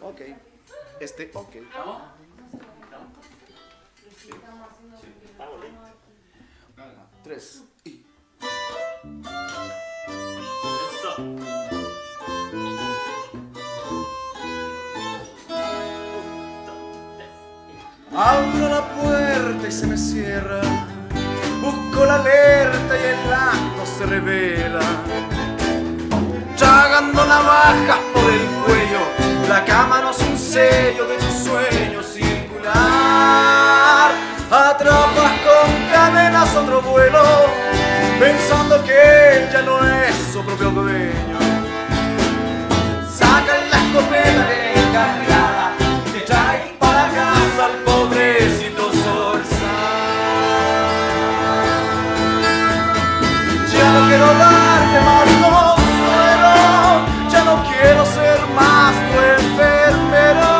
Ok. Ok. ¿Vamos? Tres y... Eso. Abro la puerta y se me cierra. Busco la alerta y el acto se revela. Tragando navajas por el cuello. La cama no es un sello de tu sueño circular. Atrapas con cadenas otro vuelo, pensando que él ya no es su propio dueño. Sacan la escopeta encargada y te traen para casa al pobrecito Zorzal. Ya no quiero darte más consuelo, ya no quiero ser más tu enfermero.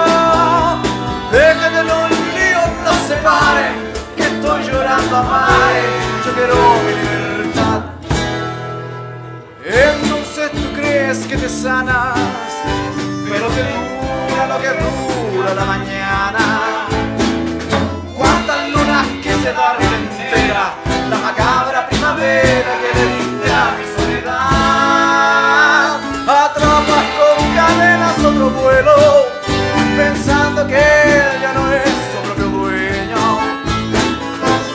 Déjate los líos, no se paren, que estoy llorando a mares. Yo quiero mi libertad. Entonces tú crees que te sanas, pero te dura lo que dura la mañana. Cuántas lunas quise darte entera, la macabra primavera que le diste a mi soledad. Atrapas con cadenas otro vuelo, pensando que él ya no es su propio dueño.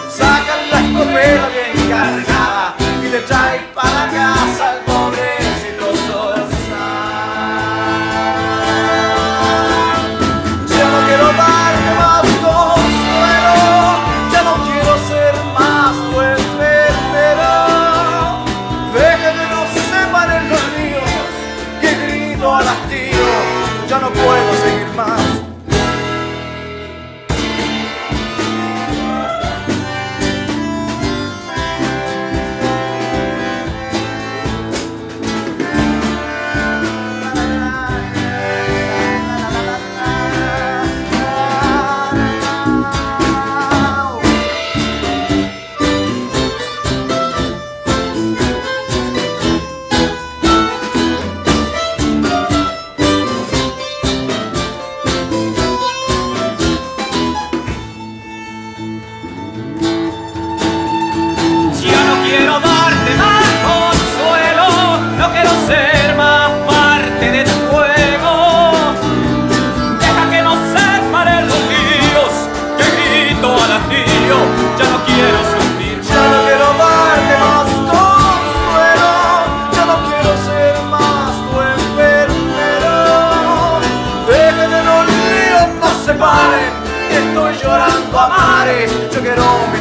Sacan la escopeta bien cargada y le traen para casa al pobrecito Zorzal. Ya no quiero darte más consuelo, ya no quiero ser más tu enfermero. Deja que nos separen los ríos, que grito al hastío, ya no puedo seguir más. Estoy llorando a mares, yo quiero mi